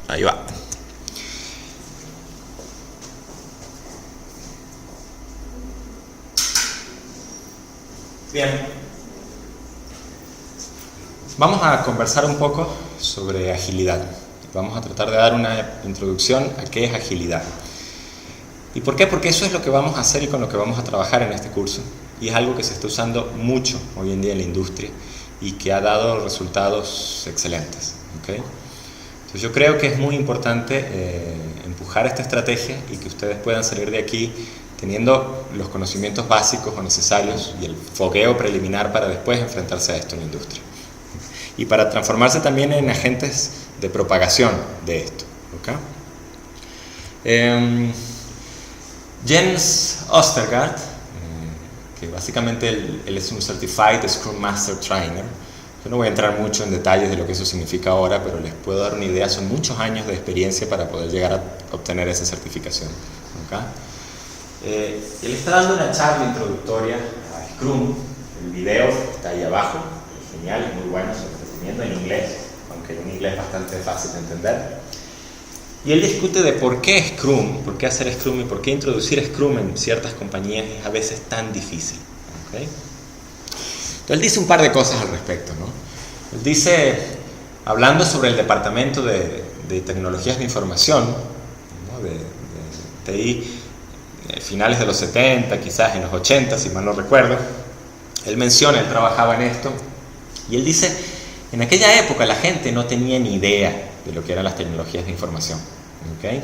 Ahí va. Bien. Vamos a conversar un poco sobre agilidad. Vamos a tratar de dar una introducción a qué es agilidad. ¿Y por qué? Porque eso es lo que vamos a hacer y con lo que vamos a trabajar en este curso. Y es algo que se está usando mucho hoy en día en la industria y que ha dado resultados excelentes. ¿Okay? Entonces yo creo que es muy importante empujar esta estrategia y que ustedes puedan salir de aquí teniendo los conocimientos básicos o necesarios y el fogueo preliminar para después enfrentarse a esto en la industria. Y para transformarse también en agentes de propagación de esto. ¿Okay? Jens Ostergaard, que básicamente él es un Certified Scrum Master Trainer. Yo no voy a entrar mucho en detalles de lo que eso significa ahora, pero les puedo dar una idea. Son muchos años de experiencia para poder llegar a obtener esa certificación. ¿Okay? Él está dando una charla introductoria a Scrum. El video está ahí abajo. Es genial, es muy bueno, se lo recomiendo en inglés, aunque es un inglés bastante fácil de entender. Y él discute de por qué Scrum, por qué hacer Scrum y por qué introducir Scrum en ciertas compañías es a veces tan difícil. ¿Okay? Entonces él dice un par de cosas al respecto, ¿no? Él dice, hablando sobre el departamento de tecnologías de información, ¿no? de TI, finales de los 70, quizás en los 80, si mal no recuerdo, él menciona, él trabajaba en esto, y él dice, en aquella época la gente no tenía ni idea de lo que eran las tecnologías de información. ¿Okay?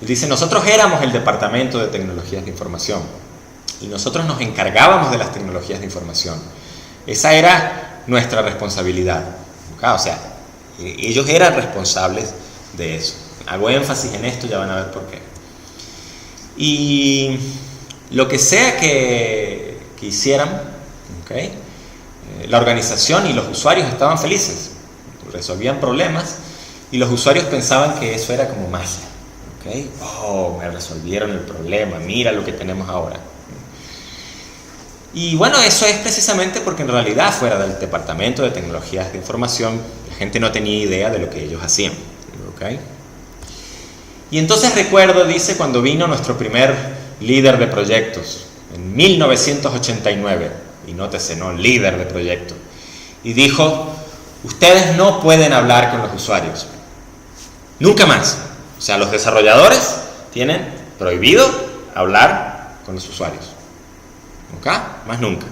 Él dice, nosotros éramos el departamento de tecnologías de información y nosotros nos encargábamos de las tecnologías de información. Esa era nuestra responsabilidad. ¿Okay? O sea, ellos eran responsables de eso. Hago énfasis en esto, ya van a ver por qué. Y lo que sea que hicieran, ¿okay? La organización y los usuarios estaban felices, resolvían problemas y los usuarios pensaban que eso era como magia. ¿Okay? Oh, me resolvieron el problema, mira lo que tenemos ahora. Y bueno, eso es precisamente porque en realidad fuera del departamento de tecnologías de información la gente no tenía idea de lo que ellos hacían. ¿Okay? Y entonces recuerdo, dice, cuando vino nuestro primer líder de proyectos en 1989, y nótese, no, líder de proyecto, y dijo, ustedes no pueden hablar con los usuarios, nunca más. O sea, los desarrolladores tienen prohibido hablar con los usuarios, ¿ok? Más nunca.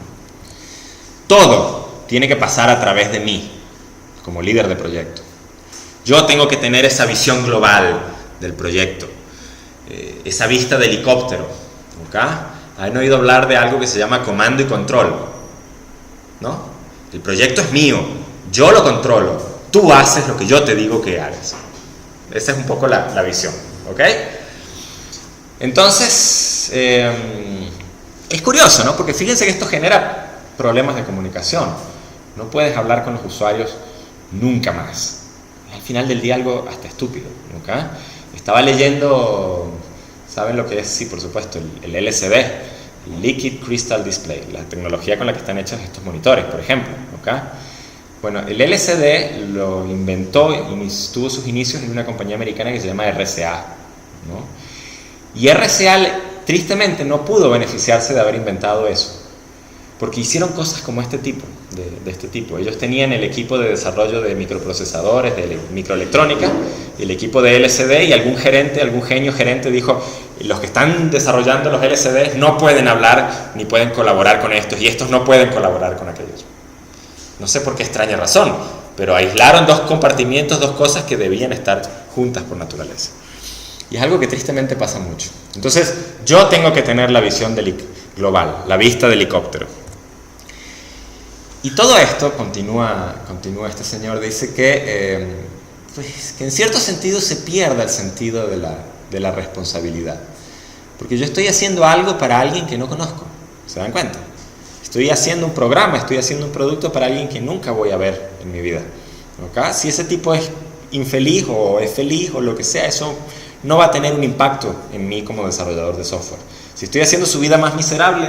Todo tiene que pasar a través de mí, como líder de proyecto. Yo tengo que tener esa visión global del proyecto, esa vista de helicóptero, ¿ok? ¿Han oído hablar de algo que se llama comando y control? ¿No? El proyecto es mío, yo lo controlo, tú haces lo que yo te digo que hagas. Esa es un poco la visión, ¿ok? Entonces, es curioso, ¿no? Porque fíjense que esto genera problemas de comunicación. No puedes hablar con los usuarios nunca más. Al final del día algo hasta estúpido, ¿ok? Estaba leyendo, ¿saben lo que es? Sí, por supuesto, el LCD, el Liquid Crystal Display, la tecnología con la que están hechos estos monitores, por ejemplo, ¿ok? Bueno, el LCD lo inventó y tuvo sus inicios en una compañía americana que se llama RCA, ¿no? Y RCA, tristemente, no pudo beneficiarse de haber inventado eso, porque hicieron cosas como este tipo, de este tipo. Ellos tenían el equipo de desarrollo de microprocesadores, de microelectrónica, el equipo de LCD, y algún genio gerente dijo, los que están desarrollando los LCD no pueden hablar ni pueden colaborar con estos, y estos no pueden colaborar con aquellos. No sé por qué extraña razón, pero aislaron dos compartimientos, dos cosas que debían estar juntas por naturaleza. Y es algo que tristemente pasa mucho. Entonces, yo tengo que tener la visión global, la vista de helicóptero. Y todo esto, continúa este señor, dice que en cierto sentido se pierde el sentido de la responsabilidad. Porque yo estoy haciendo algo para alguien que no conozco, ¿se dan cuenta? Estoy haciendo un programa, estoy haciendo un producto para alguien que nunca voy a ver en mi vida. ¿Okay? Si ese tipo es infeliz o es feliz o lo que sea, eso no va a tener un impacto en mí como desarrollador de software. Si estoy haciendo su vida más miserable,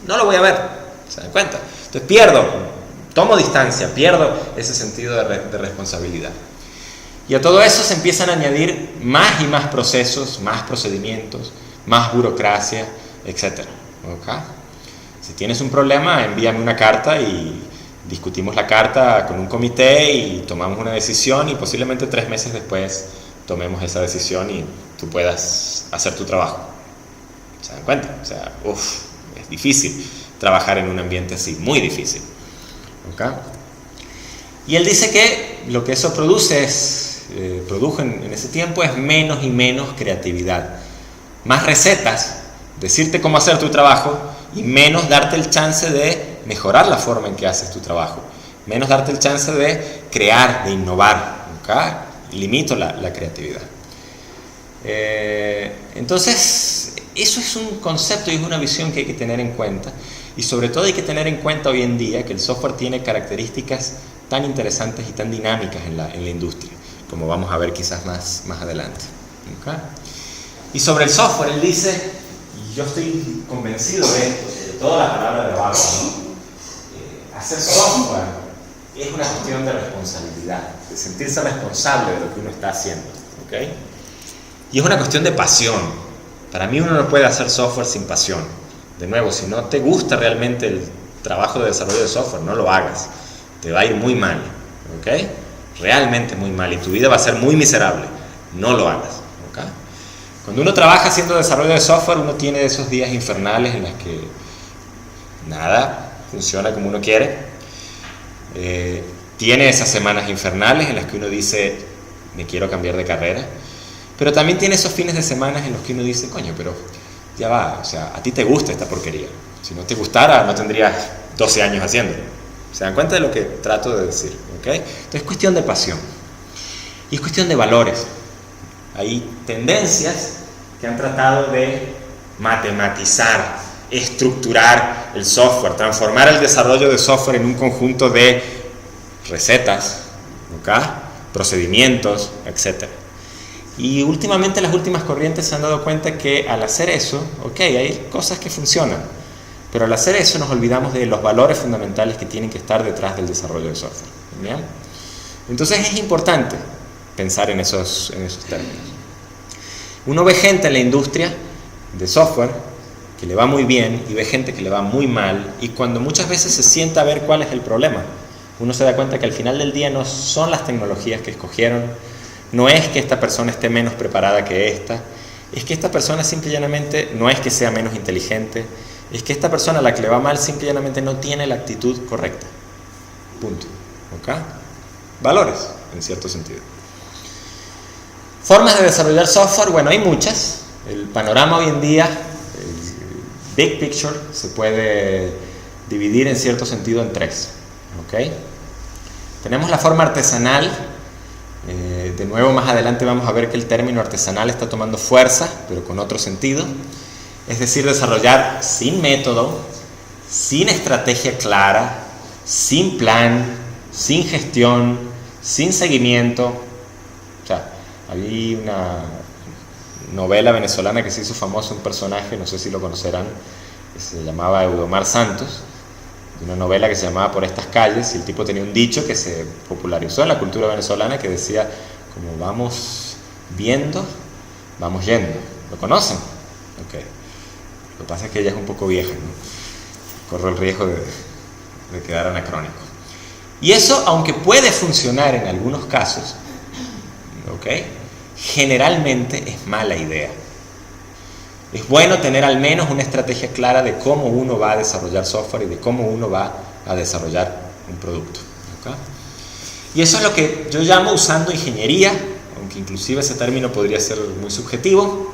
no lo voy a ver, ¿se dan cuenta? Entonces tomo distancia, pierdo ese sentido de responsabilidad. Y a todo eso se empiezan a añadir más y más procesos, más procedimientos, más burocracia, etc. ¿Okay? Si tienes un problema, envíame una carta y discutimos la carta con un comité y tomamos una decisión, y posiblemente 3 meses después tomemos esa decisión y tú puedas hacer tu trabajo. ¿Se dan cuenta? O sea, es difícil trabajar en un ambiente así, muy difícil. ¿Okay? Y él dice que lo que eso produjo en ese tiempo es menos y menos creatividad, más recetas, decirte cómo hacer tu trabajo, y menos darte el chance de mejorar la forma en que haces tu trabajo, menos darte el chance de crear, de innovar. ¿Okay? Limito la creatividad. Entonces, eso es un concepto y es una visión que hay que tener en cuenta, y sobre todo hay que tener en cuenta hoy en día que el software tiene características tan interesantes y tan dinámicas en la industria, como vamos a ver quizás más adelante. ¿Okay? Y sobre el software, él dice, y yo estoy convencido de esto, de toda la palabra de abajo, ¿no? Hacer software es una cuestión de responsabilidad, de sentirse responsable de lo que uno está haciendo. ¿Okay? Y es una cuestión de pasión. Para mí uno no puede hacer software sin pasión. De nuevo, si no te gusta realmente el trabajo de desarrollo de software, no lo hagas. Te va a ir muy mal. ¿Okay? Realmente muy mal, y tu vida va a ser muy miserable. No lo hagas. ¿Okay? Cuando uno trabaja haciendo desarrollo de software, uno tiene esos días infernales en los que nada funciona como uno quiere. Tiene esas semanas infernales en las que uno dice, me quiero cambiar de carrera. Pero también tiene esos fines de semana en los que uno dice, coño, pero ya va, o sea, a ti te gusta esta porquería. Si no te gustara, no tendrías 12 años haciéndolo. ¿Se dan cuenta de lo que trato de decir? ¿Okay? Entonces es cuestión de pasión. Y es cuestión de valores. Hay tendencias que han tratado de matematizar, estructurar el software, transformar el desarrollo de software en un conjunto de recetas, ¿okay? Procedimientos, etc. Y últimamente las últimas corrientes se han dado cuenta que al hacer eso, hay cosas que funcionan, pero al hacer eso nos olvidamos de los valores fundamentales que tienen que estar detrás del desarrollo de software. ¿Bien? Entonces es importante pensar en esos términos. Uno ve gente en la industria de software que le va muy bien y ve gente que le va muy mal, y cuando muchas veces se sienta a ver cuál es el problema, uno se da cuenta que al final del día no son las tecnologías que escogieron, no es que esta persona esté menos preparada que esta, es que esta persona simple y llanamente no es que sea menos inteligente, es que esta persona a la que le va mal simple y llanamente no tiene la actitud correcta. Punto. ¿Okay? Valores, en cierto sentido. Formas de desarrollar software, bueno, hay muchas. El panorama hoy en día, el big picture, se puede dividir en cierto sentido en 3. ¿Okay? Tenemos la forma artesanal. De nuevo, más adelante vamos a ver que el término artesanal está tomando fuerza, pero con otro sentido. Es decir, desarrollar sin método, sin estrategia clara, sin plan, sin gestión, sin seguimiento. O sea, hay una novela venezolana que se hizo famosa, un personaje, no sé si lo conocerán, que se llamaba Eudomar Santos, de una novela que se llamaba Por estas calles, y el tipo tenía un dicho que se popularizó en la cultura venezolana que decía, como vamos viendo, vamos yendo. ¿Lo conocen? Ok. Lo que pasa es que ella es un poco vieja, ¿no? Corro el riesgo de quedar anacrónico. Y eso, aunque puede funcionar en algunos casos, ¿ok?, generalmente es mala idea. Es bueno tener al menos una estrategia clara de cómo uno va a desarrollar software y de cómo uno va a desarrollar un producto. ¿Okay? Y eso es lo que yo llamo usando ingeniería, aunque inclusive ese término podría ser muy subjetivo.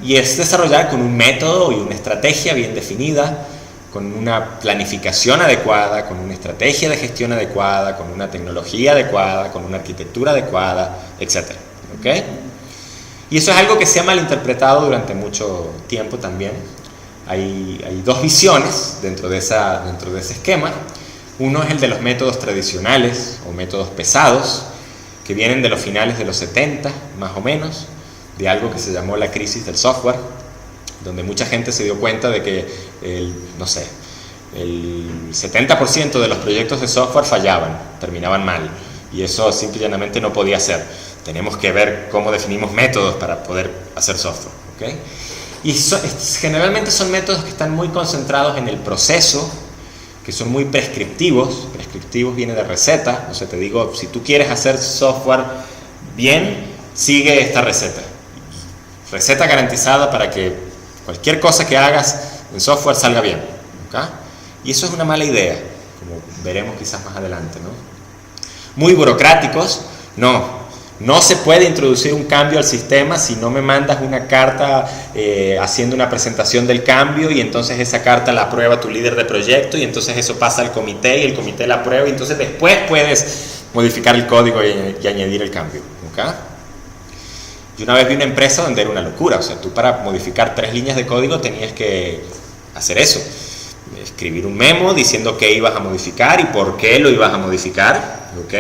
Y es desarrollar con un método y una estrategia bien definida, con una planificación adecuada, con una estrategia de gestión adecuada, con una tecnología adecuada, con una arquitectura adecuada, etc. ¿Okay? Y eso es algo que se ha malinterpretado durante mucho tiempo también. Hay 2 visiones dentro de ese esquema. Uno es el de los métodos tradicionales o métodos pesados, que vienen de los finales de los 70, más o menos, de algo que se llamó la crisis del software, donde mucha gente se dio cuenta de que el 70% de los proyectos de software fallaban, terminaban mal, Y eso simple y llanamente no podía ser. Tenemos que ver cómo definimos métodos para poder hacer software, ¿okay? Y generalmente son métodos que están muy concentrados en el proceso, que son muy prescriptivos. Prescriptivos viene de receta, o sea, te digo, si tú quieres hacer software bien, sigue esta receta. Receta garantizada para que cualquier cosa que hagas en software salga bien, ¿okay? Y eso es una mala idea, como veremos quizás más adelante, ¿no? Muy burocráticos, no se puede introducir un cambio al sistema si no me mandas una carta haciendo una presentación del cambio, y entonces esa carta la aprueba tu líder de proyecto, y entonces eso pasa al comité y el comité la aprueba, y entonces después puedes modificar el código y añadir el cambio, ¿okay? Yo una vez vi una empresa donde era una locura, o sea, tú para modificar 3 líneas de código tenías que hacer eso, escribir un memo diciendo qué ibas a modificar y por qué lo ibas a modificar, ¿ok?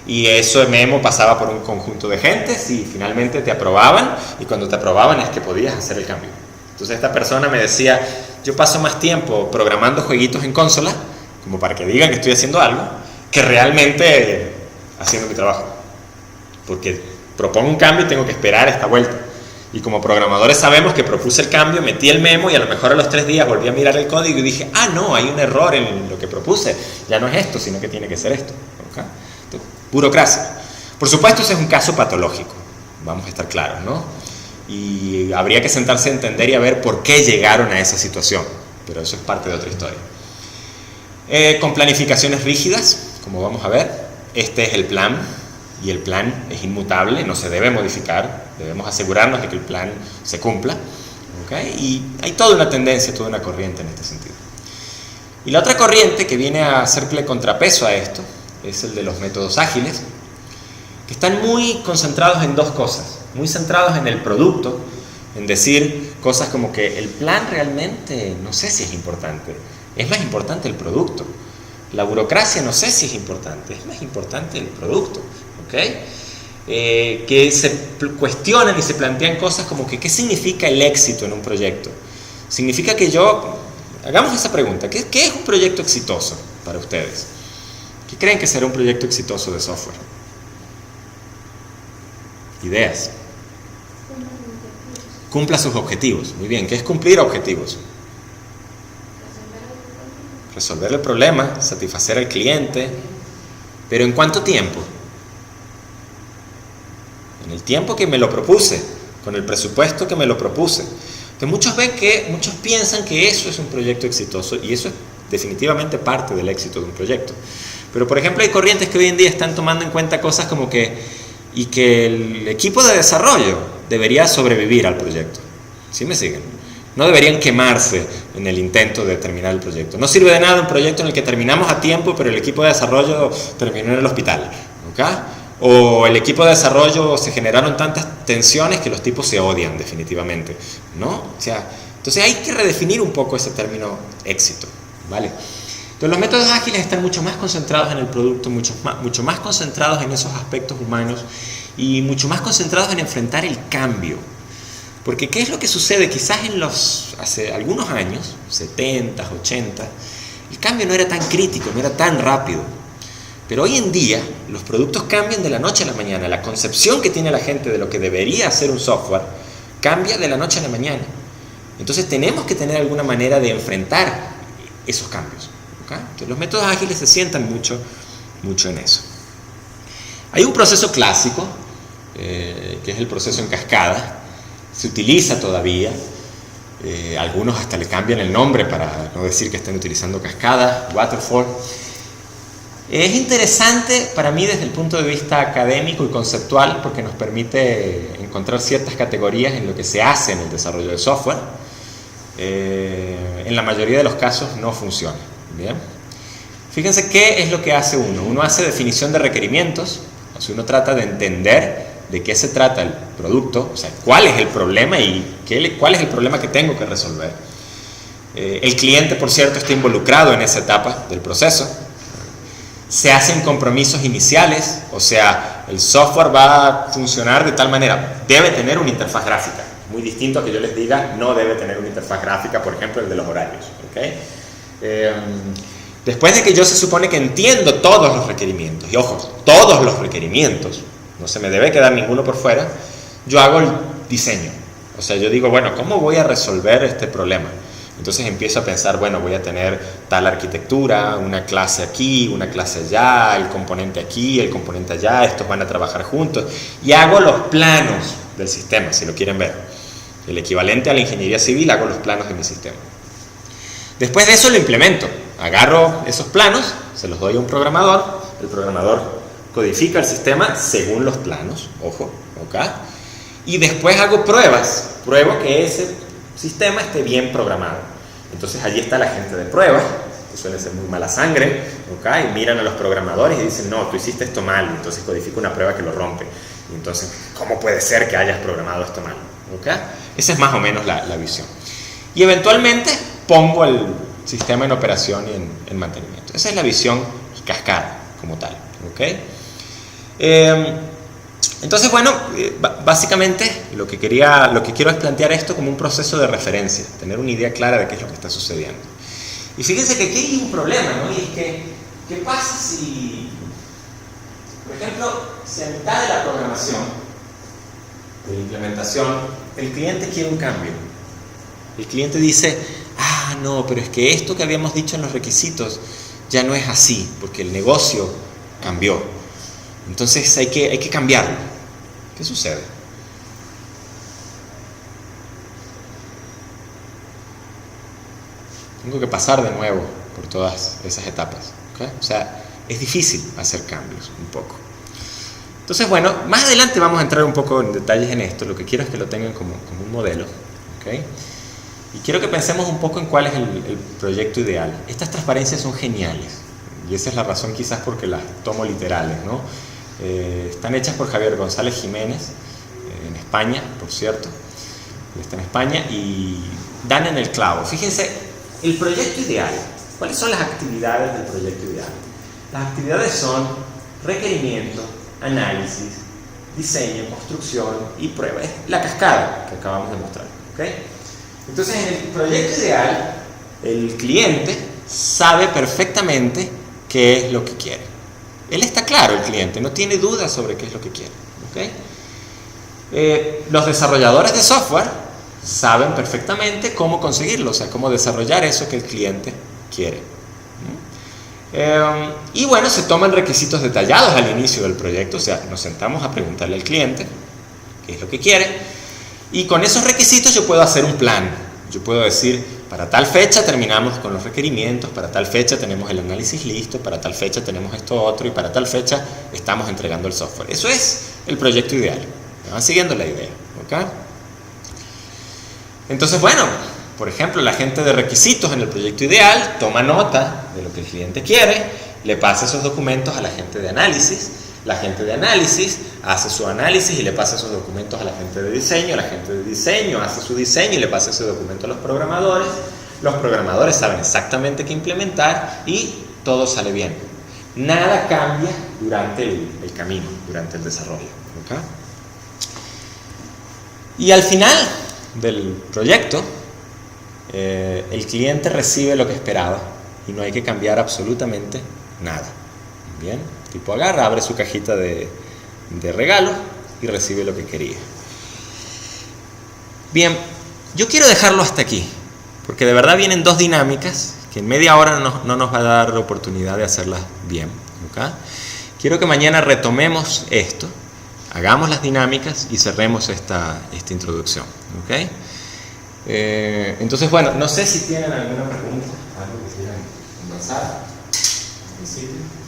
Y ese memo pasaba por un conjunto de gentes y finalmente te aprobaban, y cuando te aprobaban es que podías hacer el cambio. Entonces esta persona me decía, yo paso más tiempo programando jueguitos en consola, como para que digan que estoy haciendo algo, que realmente haciendo mi trabajo, porque propongo un cambio y tengo que esperar esta vuelta. Y como programadores sabemos que propuse el cambio, metí el memo y a lo mejor a los 3 días volví a mirar el código y dije, no, hay un error en lo que propuse, ya no es esto, sino que tiene que ser esto, ¿okay? Entonces, burocracia. Por supuesto, ese es un caso patológico, vamos a estar claros, ¿no? Y habría que sentarse a entender y a ver por qué llegaron a esa situación, pero eso es parte de otra historia. Con planificaciones rígidas, como vamos a ver, este es el plan, y el plan es inmutable, no se debe modificar, debemos asegurarnos de que el plan se cumpla, ¿okay? Y hay toda una tendencia, toda una corriente en este sentido. Y la otra corriente que viene a hacerle contrapeso a esto es el de los métodos ágiles, que están muy concentrados en 2 cosas, muy centrados en el producto, en decir cosas como que el plan realmente no sé si es importante, es más importante el producto. La burocracia no sé si es importante, es más importante el producto, ¿ok? Que se cuestionan y se plantean cosas como que ¿qué significa el éxito en un proyecto? Significa que hagamos esa pregunta, ¿qué es un proyecto exitoso para ustedes? ¿Qué creen que será un proyecto exitoso de software? Ideas. Cumpla sus objetivos. Muy bien, ¿qué es cumplir objetivos? Resolver el problema, satisfacer al cliente, pero ¿en cuánto tiempo? En el tiempo que me lo propuse, con el presupuesto que me lo propuse. Que muchos piensan que eso es un proyecto exitoso, y eso es definitivamente parte del éxito de un proyecto. Pero por ejemplo hay corrientes que hoy en día están tomando en cuenta cosas como que el equipo de desarrollo debería sobrevivir al proyecto. ¿Sí me siguen? No deberían quemarse en el intento de terminar el proyecto. No sirve de nada un proyecto en el que terminamos a tiempo, pero el equipo de desarrollo terminó en el hospital, ¿okay? O el equipo de desarrollo se generaron tantas tensiones que los tipos se odian definitivamente, ¿no? O sea, entonces hay que redefinir un poco ese término éxito, ¿vale? Entonces los métodos ágiles están mucho más concentrados en el producto, mucho más concentrados en esos aspectos humanos y mucho más concentrados en enfrentar el cambio. Porque ¿qué es lo que sucede? Quizás hace algunos años, 70, 80, el cambio no era tan crítico, no era tan rápido. Pero hoy en día los productos cambian de la noche a la mañana. La concepción que tiene la gente de lo que debería ser un software cambia de la noche a la mañana. Entonces tenemos que tener alguna manera de enfrentar esos cambios, ¿okay? Entonces los métodos ágiles se sientan mucho en eso. Hay un proceso clásico, que es el proceso en cascada. Se utiliza todavía, algunos hasta le cambian el nombre para no decir que están utilizando cascada, waterfall. Es interesante para mí desde el punto de vista académico y conceptual, porque nos permite encontrar ciertas categorías en lo que se hace en el desarrollo de software. En la mayoría de los casos no funciona. Bien. Fíjense qué es lo que hace uno. Uno hace definición de requerimientos, o sea, uno trata de entender de qué se trata el producto, o sea, cuál es el problema y cuál es el problema que tengo que resolver. El cliente, por cierto, está involucrado en esa etapa del proceso. Se hacen compromisos iniciales, o sea, el software va a funcionar de tal manera, debe tener una interfaz gráfica, muy distinto a que yo les diga no debe tener una interfaz gráfica, por ejemplo el de los horarios, ¿okay? Después de que yo se supone que entiendo todos los requerimientos, y ojo, todos los requerimientos, no se me debe quedar ninguno por fuera, yo hago el diseño. O sea, yo digo, bueno, ¿cómo voy a resolver este problema? Entonces empiezo a pensar, bueno, voy a tener tal arquitectura, una clase aquí, una clase allá, el componente aquí, el componente allá, estos van a trabajar juntos, y hago los planos del sistema, si lo quieren ver. El equivalente a la ingeniería civil, hago los planos de mi sistema. Después de eso lo implemento. Agarro esos planos, se los doy a un programador, el programador codifica el sistema según los planos, ojo, ¿ok? Y después hago pruebas, pruebo que ese sistema esté bien programado. Entonces allí está la gente de pruebas, que suele ser muy mala sangre, ¿ok? Y miran a los programadores y dicen, no, tú hiciste esto mal, entonces codifica una prueba que lo rompe. Y entonces, ¿cómo puede ser que hayas programado esto mal? ¿Ok? Esa es más o menos la visión. Y eventualmente pongo el sistema en operación y en mantenimiento. Esa es la visión cascada como tal. ¿Ok? Entonces, bueno, básicamente lo que quiero es plantear esto como un proceso de referencia, tener una idea clara de qué es lo que está sucediendo. Y fíjense que aquí hay un problema, ¿no? Y es que, ¿qué pasa si, por ejemplo, si a mitad de la programación, de la implementación, el cliente quiere un cambio? El cliente dice, no, pero es que esto que habíamos dicho en los requisitos ya no es así, porque el negocio cambió. Entonces hay que cambiarlo. ¿Qué sucede? Tengo que pasar de nuevo por todas esas etapas. ¿Okay? O sea, es difícil hacer cambios un poco. Entonces, bueno, más adelante vamos a entrar un poco en detalles en esto. Lo que quiero es que lo tengan como un modelo. ¿Okay? Y quiero que pensemos un poco en cuál es el proyecto ideal. Estas transparencias son geniales. Y esa es la razón quizás porque las tomo literales, ¿no? Están hechas por Javier González Jiménez, en España, por cierto. Él está en España y dan en el clavo. Fíjense, el proyecto ideal. ¿Cuáles son las actividades del proyecto ideal? Las actividades son requerimiento, análisis, diseño, construcción y prueba. Es la cascada que acabamos de mostrar. ¿Okay? Entonces, en el proyecto ideal, el cliente sabe perfectamente qué es lo que quiere. Él está claro, el cliente, no tiene dudas sobre qué es lo que quiere. ¿Okay? Los desarrolladores de software saben perfectamente cómo conseguirlo, o sea, cómo desarrollar eso que el cliente quiere. Y bueno, se toman requisitos detallados al inicio del proyecto, o sea, nos sentamos a preguntarle al cliente qué es lo que quiere, y con esos requisitos yo puedo hacer un plan. Yo puedo decir, para tal fecha terminamos con los requerimientos, para tal fecha tenemos el análisis listo, para tal fecha tenemos esto otro, y para tal fecha estamos entregando el software. Eso es el proyecto ideal. ¿Me van siguiendo la idea? ¿Okay? Entonces, bueno, por ejemplo, la gente de requisitos en el proyecto ideal toma nota de lo que el cliente quiere, le pasa esos documentos a la gente de análisis, la gente de análisis hace su análisis y le pasa esos documentos a la gente de diseño, la gente de diseño hace su diseño y le pasa ese documento a los programadores saben exactamente qué implementar y todo sale bien. Nada cambia durante el camino, durante el desarrollo. ¿Okay? Y al final del proyecto, el cliente recibe lo que esperaba y no hay que cambiar absolutamente nada. Bien, tipo agarra, abre su cajita de regalo y recibe lo que quería. Bien, yo quiero dejarlo hasta aquí, porque de verdad vienen dos dinámicas que en media hora no nos va a dar la oportunidad de hacerlas bien. ¿Okay? Quiero que mañana retomemos esto, hagamos las dinámicas y cerremos esta introducción. ¿Okay? Entonces, bueno, no sé si tienen alguna pregunta, algo que quieran conversar al principio.